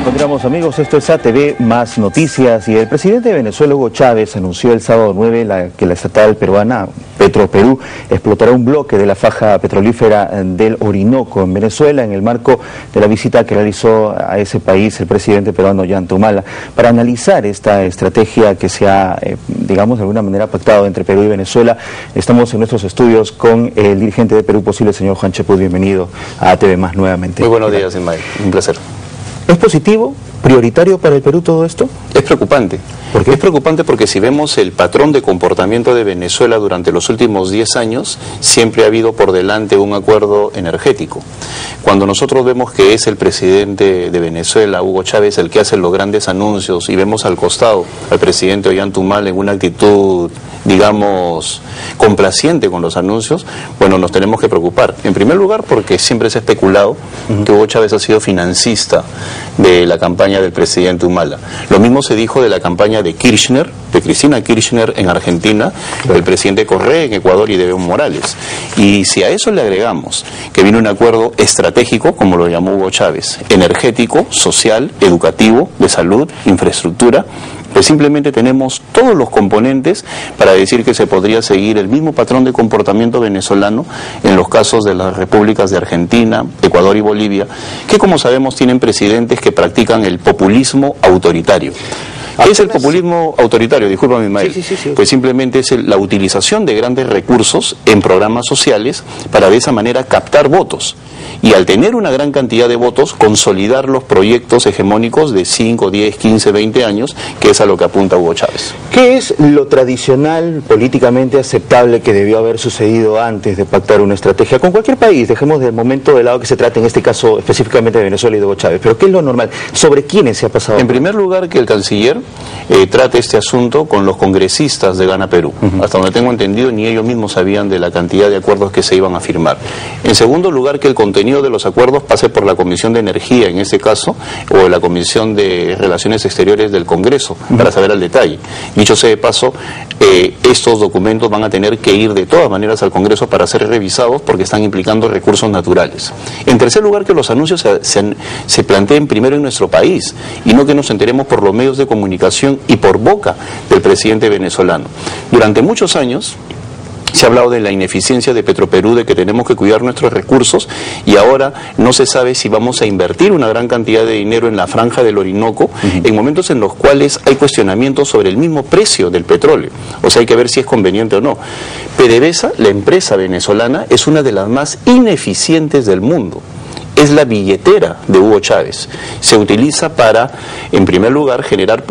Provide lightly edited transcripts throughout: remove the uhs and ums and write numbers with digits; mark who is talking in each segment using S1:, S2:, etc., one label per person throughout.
S1: Continuamos, amigos, esto es ATV Más Noticias, y el presidente de Venezuela, Hugo Chávez, anunció el sábado 9 que la estatal peruana Petroperú explotará un bloque de la faja petrolífera del Orinoco en Venezuela en el marco de la visita que realizó a ese país el presidente peruano Ollanta Humala para analizar esta estrategia que se ha, digamos, de alguna manera pactado entre Perú y Venezuela. Estamos en nuestros estudios con el dirigente de Perú Posible, señor Juan Cheput. Bienvenido a ATV Más nuevamente.
S2: Muy buenos días, Ismael. Un placer.
S1: ¿Es positivo, prioritario para el Perú todo esto?
S2: Es preocupante.
S1: ¿Por qué?
S2: Es preocupante porque si vemos el patrón de comportamiento de Venezuela durante los últimos 10 años, siempre ha habido por delante un acuerdo energético. Cuando nosotros vemos que es el presidente de Venezuela, Hugo Chávez, el que hace los grandes anuncios, y vemos al costado al presidente Ollanta Humala en una actitud, digamos, complaciente con los anuncios, bueno, nos tenemos que preocupar. En primer lugar, porque siempre se ha especulado que Hugo Chávez ha sido financista de la campaña del presidente Humala. Lo mismo se dijo de la campaña de Kirchner, de Cristina Kirchner en Argentina, del presidente Correa en Ecuador y de Evo Morales. Y si a eso le agregamos que viene un acuerdo estratégico, como lo llamó Hugo Chávez, energético, social, educativo, de salud, infraestructura, pues simplemente tenemos todos los componentes para decir que se podría seguir el mismo patrón de comportamiento venezolano en los casos de las repúblicas de Argentina, Ecuador y Bolivia, que como sabemos tienen presidentes que practican el populismo autoritario. ¿Qué es el populismo autoritario? Discúlpame, Ismael. Sí. Pues simplemente es la utilización de grandes recursos en programas sociales para de esa manera captar votos. Y al tener una gran cantidad de votos, consolidar los proyectos hegemónicos de 5, 10, 15, 20 años, que es a lo que apunta Hugo Chávez.
S1: ¿Qué es lo tradicional, políticamente aceptable que debió haber sucedido antes de pactar una estrategia con cualquier país? Dejemos del momento de lado que se trate, en este caso específicamente de Venezuela y de Hugo Chávez. Pero ¿qué es lo normal? ¿Sobre quiénes se ha pasado?
S2: En primer lugar, que el canciller trate este asunto con los congresistas de Gana Perú. Hasta donde tengo entendido, ni ellos mismos sabían de la cantidad de acuerdos que se iban a firmar. En segundo lugar, que el contenido de los acuerdos pase por la Comisión de Energía, en este caso, o la Comisión de Relaciones Exteriores del Congreso, para saber al detalle. Dicho sea de paso, estos documentos van a tener que ir de todas maneras al Congreso para ser revisados porque están implicando recursos naturales. En tercer lugar, que los anuncios se planteen primero en nuestro país y no que nos enteremos por los medios de comunicación y por boca del presidente venezolano. Durante muchos años se ha hablado de la ineficiencia de Petroperú, de que tenemos que cuidar nuestros recursos, y ahora no se sabe si vamos a invertir una gran cantidad de dinero en la franja del Orinoco, en momentos en los cuales hay cuestionamientos sobre el mismo precio del petróleo. O sea, hay que ver si es conveniente o no. PDVSA, la empresa venezolana, es una de las más ineficientes del mundo. Es la billetera de Hugo Chávez. Se utiliza para, en primer lugar, generar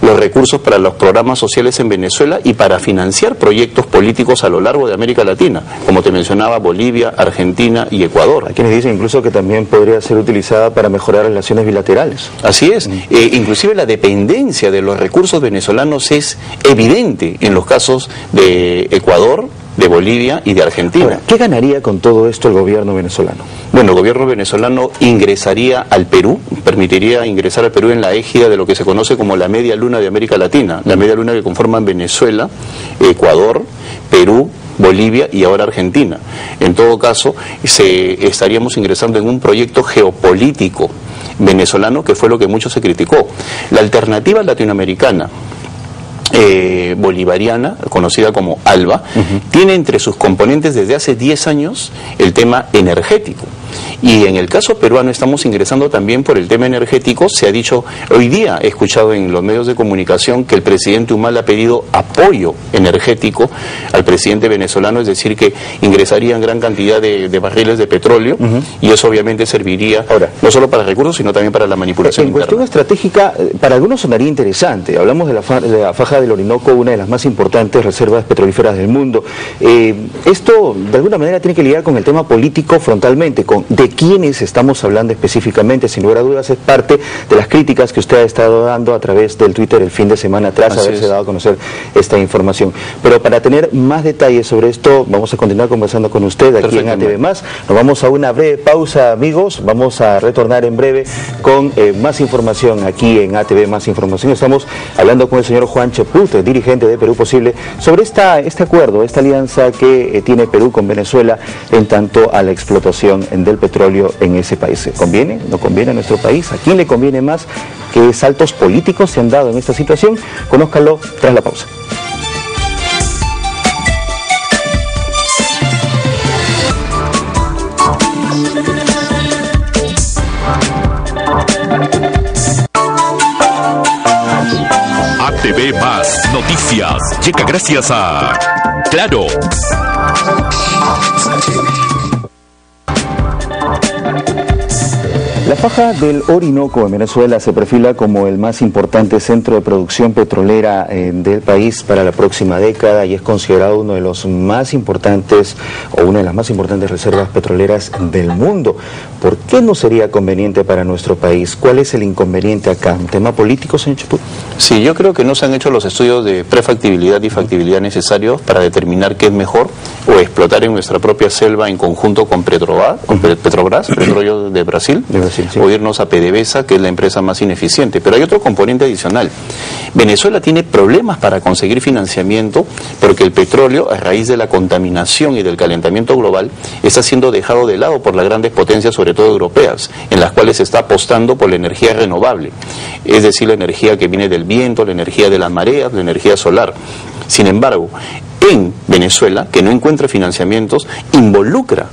S2: los recursos para los programas sociales en Venezuela y para financiar proyectos políticos a lo largo de América Latina, como te mencionaba, Bolivia, Argentina y Ecuador.
S1: Hay quienes dicen incluso que también podría ser utilizada para mejorar relaciones bilaterales.
S2: Así es. Inclusive la dependencia de los recursos venezolanos es evidente en los casos de Ecuador, de Bolivia y de Argentina.
S1: Ahora, ¿qué ganaría con todo esto el gobierno venezolano?
S2: Bueno, el gobierno venezolano ingresaría al Perú, permitiría ingresar al Perú en la égida de lo que se conoce como la media luna de América Latina, la media luna que conforman Venezuela, Ecuador, Perú, Bolivia y ahora Argentina. En todo caso, estaríamos ingresando en un proyecto geopolítico venezolano, que fue lo que mucho se criticó. La alternativa latinoamericana bolivariana, conocida como ALBA, tiene entre sus componentes desde hace 10 años el tema energético. Y en el caso peruano estamos ingresando también por el tema energético. Se ha dicho, hoy día he escuchado en los medios de comunicación que el presidente Humala ha pedido apoyo energético al presidente venezolano, es decir, que ingresarían gran cantidad de barriles de petróleo, y eso obviamente serviría no solo para recursos, sino también para la manipulación
S1: interna. En cuestión estratégica, para algunos sonaría interesante. Hablamos de la faja del Orinoco, una de las más importantes reservas petrolíferas del mundo. Esto, de alguna manera, tiene que lidiar con el tema político frontalmente, de quiénes estamos hablando específicamente. Sin lugar a dudas, es parte de las críticas que usted ha estado dando a través del Twitter el fin de semana tras haberse dado a conocer esta información. Pero para tener más detalles sobre esto, vamos a continuar conversando con usted aquí en ATV+. Nos vamos a una breve pausa, amigos. Vamos a retornar en breve con más información aquí en ATV Más Información. Estamos hablando con el señor Juan Cheput, dirigente de Perú Posible, sobre este acuerdo, esta alianza que tiene Perú con Venezuela en tanto a la explotación del petróleo petróleo en ese país. ¿Conviene? ¿No conviene a nuestro país? ¿A quién le conviene más? ¿Qué saltos políticos se han dado en esta situación? Conózcalo tras la pausa.
S3: ATV Más Noticias llega gracias a Claro.
S1: La faja del Orinoco en Venezuela se perfila como el más importante centro de producción petrolera del país para la próxima década y es considerado uno de los más importantes o una de las más importantes reservas petroleras del mundo. ¿Por qué no sería conveniente para nuestro país? ¿Cuál es el inconveniente acá? ¿Un tema político, señor Chaput?
S2: Sí, yo creo que no se han hecho los estudios de prefactibilidad y factibilidad necesarios para determinar qué es mejor o explotar en nuestra propia selva en conjunto con Petrobras, Petróleo de Brasil. Sí. O irnos a PDVSA, que es la empresa más ineficiente. Pero hay otro componente adicional. Venezuela tiene problemas para conseguir financiamiento porque el petróleo, a raíz de la contaminación y del calentamiento global, está siendo dejado de lado por las grandes potencias, sobre todo europeas, en las cuales se está apostando por la energía renovable, es decir, la energía que viene del viento, la energía de las mareas, la energía solar. Sin embargo, en Venezuela, que no encuentra financiamientos, involucra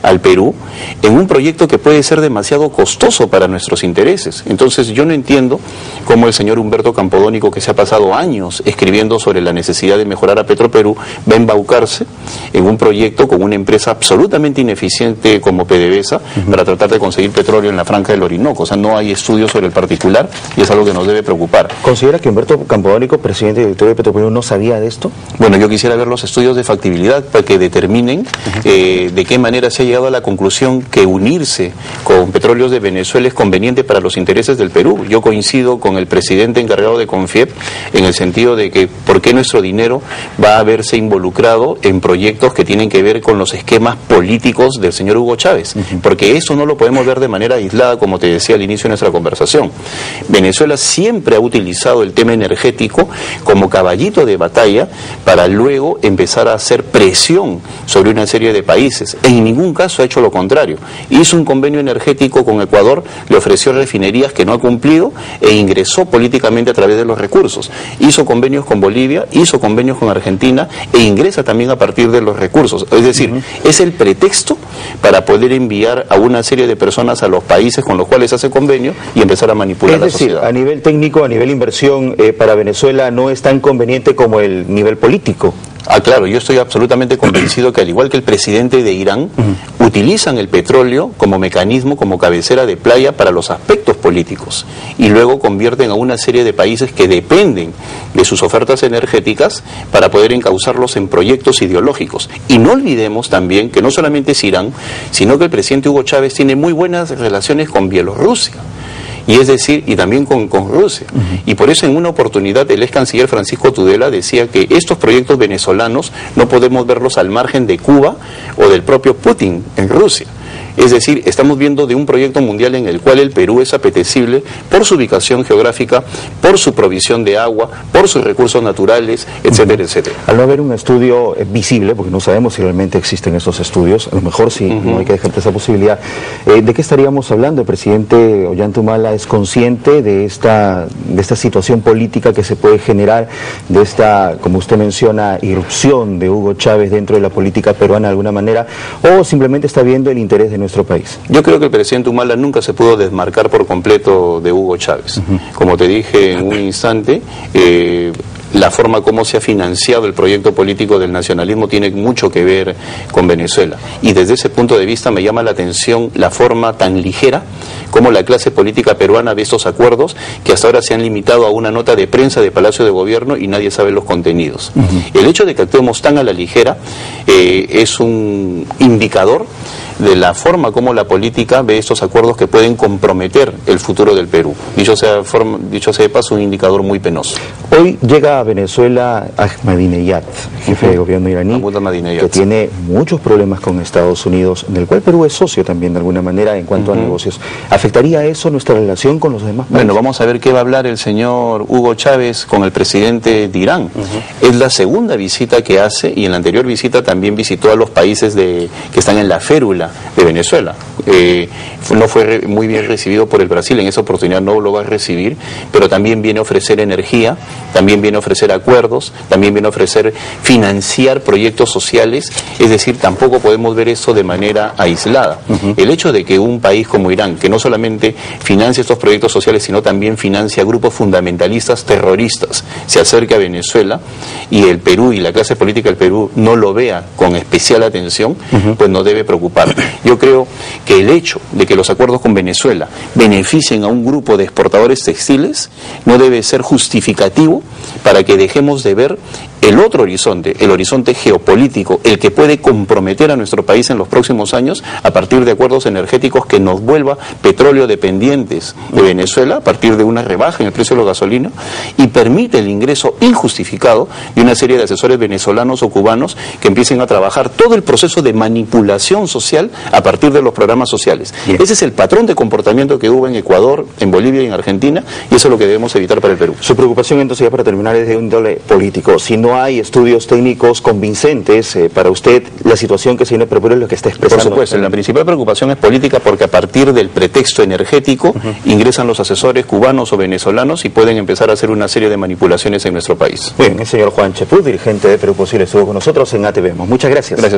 S2: al Perú en un proyecto que puede ser demasiado costoso para nuestros intereses. Entonces yo no entiendo cómo el señor Humberto Campodónico, que se ha pasado años escribiendo sobre la necesidad de mejorar a Petroperú, va a embaucarse en un proyecto con una empresa absolutamente ineficiente como PDVSA para tratar de conseguir petróleo en la franja del Orinoco. O sea, no hay estudios sobre el particular y es algo que nos debe preocupar.
S1: ¿Considera que Humberto Campodónico, presidente y director de Petroperú, no sabía de esto?
S2: Bueno, yo quisiera ver los estudios de factibilidad para que determinen de qué manera se ha llegado a la conclusión que unirse con Petróleos de Venezuela es conveniente para los intereses del Perú. Yo coincido con el presidente encargado de Confiep en el sentido de que ¿por qué nuestro dinero va a verse involucrado en proyectos que tienen que ver con los esquemas políticos del señor Hugo Chávez? Porque eso no lo podemos ver de manera aislada, como te decía al inicio de nuestra conversación. Venezuela siempre ha utilizado el tema energético como caballito de batalla para luego empezar a hacer presión sobre una serie de países. En ningún caso ha hecho lo contrario. Hizo un convenio energético con Ecuador, le ofreció refinerías que no ha cumplido e ingresó políticamente a través de los recursos. Hizo convenios con Bolivia, hizo convenios con Argentina e ingresa también a partir de los recursos. Es decir, es el pretexto para poder enviar a una serie de personas a los países con los cuales hace convenio y empezar a manipular la sociedad.
S1: A nivel técnico, a nivel inversión, para Venezuela no es tan conveniente como el nivel político.
S2: Ah, claro, yo estoy absolutamente convencido que al igual que el presidente de Irán, utilizan el petróleo como mecanismo, como cabecera de playa para los aspectos políticos y luego convierten a una serie de países que dependen de sus ofertas energéticas para poder encauzarlos en proyectos ideológicos. Y no olvidemos también que no solamente es Irán, sino que el presidente Hugo Chávez tiene muy buenas relaciones con Bielorrusia. Y es decir, y también con Rusia. Y por eso en una oportunidad el ex canciller Francisco Tudela decía que estos proyectos venezolanos no podemos verlos al margen de Cuba o del propio Putin en Rusia. Es decir, estamos viendo de un proyecto mundial en el cual el Perú es apetecible por su ubicación geográfica, por su provisión de agua, por sus recursos naturales, etcétera, etcétera.
S1: Al no haber un estudio visible, porque no sabemos si realmente existen esos estudios, a lo mejor sí, no hay que dejar esa posibilidad, ¿de qué estaríamos hablando? ¿El presidente Ollanta es consciente de esta situación política que se puede generar, de esta, como usted menciona, irrupción de Hugo Chávez dentro de la política peruana de alguna manera, o simplemente está viendo el interés de nuestro país?
S2: Yo creo que el presidente Humala nunca se pudo desmarcar por completo de Hugo Chávez. Como te dije en un instante, la forma como se ha financiado el proyecto político del nacionalismo tiene mucho que ver con Venezuela. Y desde ese punto de vista me llama la atención la forma tan ligera como la clase política peruana ve estos acuerdos, que hasta ahora se han limitado a una nota de prensa de Palacio de Gobierno y nadie sabe los contenidos. El hecho de que actuemos tan a la ligera es un indicador de la forma como la política ve estos acuerdos que pueden comprometer el futuro del Perú. Dicho sea de paso, un indicador muy penoso.
S1: Hoy llega a Venezuela Ahmadinejad, jefe de gobierno iraní, que tiene muchos problemas con Estados Unidos, del cual Perú es socio también de alguna manera en cuanto a negocios. ¿Afectaría eso nuestra relación con los demás países?
S2: Bueno, vamos a ver qué va a hablar el señor Hugo Chávez con el presidente de Irán. Es la segunda visita que hace y en la anterior visita también visitó a los países que están en la férula de Venezuela. no fue muy bien recibido por el Brasil, en esa oportunidad no lo va a recibir, pero también viene a ofrecer energía, también viene a ofrecer acuerdos, también viene a ofrecer financiar proyectos sociales, es decir, tampoco podemos ver esto de manera aislada. El hecho de que un país como Irán, que no solamente financia estos proyectos sociales, sino también financia grupos fundamentalistas terroristas, se acerque a Venezuela y el Perú y la clase política del Perú no lo vea con especial atención, pues nos debe preocupar. Yo creo que el hecho de que los acuerdos con Venezuela beneficien a un grupo de exportadores textiles no debe ser justificativo para que dejemos de ver el otro horizonte, el horizonte geopolítico, el que puede comprometer a nuestro país en los próximos años a partir de acuerdos energéticos que nos vuelva petróleo dependientes de Venezuela a partir de una rebaja en el precio de la gasolina y permite el ingreso injustificado de una serie de asesores venezolanos o cubanos que empiecen a trabajar todo el proceso de manipulación social a partir de los programas sociales.
S1: Bien.
S2: Ese es el patrón de comportamiento que hubo en Ecuador, en Bolivia y en Argentina, y eso es lo que debemos evitar para el Perú.
S1: Su preocupación entonces, ya para terminar, es de índole político. Si no hay estudios técnicos convincentes, para usted la situación que se viene Perú es lo que está expresando.
S2: Por supuesto, la principal preocupación es política porque a partir del pretexto energético ingresan los asesores cubanos o venezolanos y pueden empezar a hacer una serie de manipulaciones en nuestro país.
S1: Bien, el señor Juan Cheput, dirigente de Perú Posible, estuvo con nosotros en ATV. Muchas gracias.
S2: Gracias.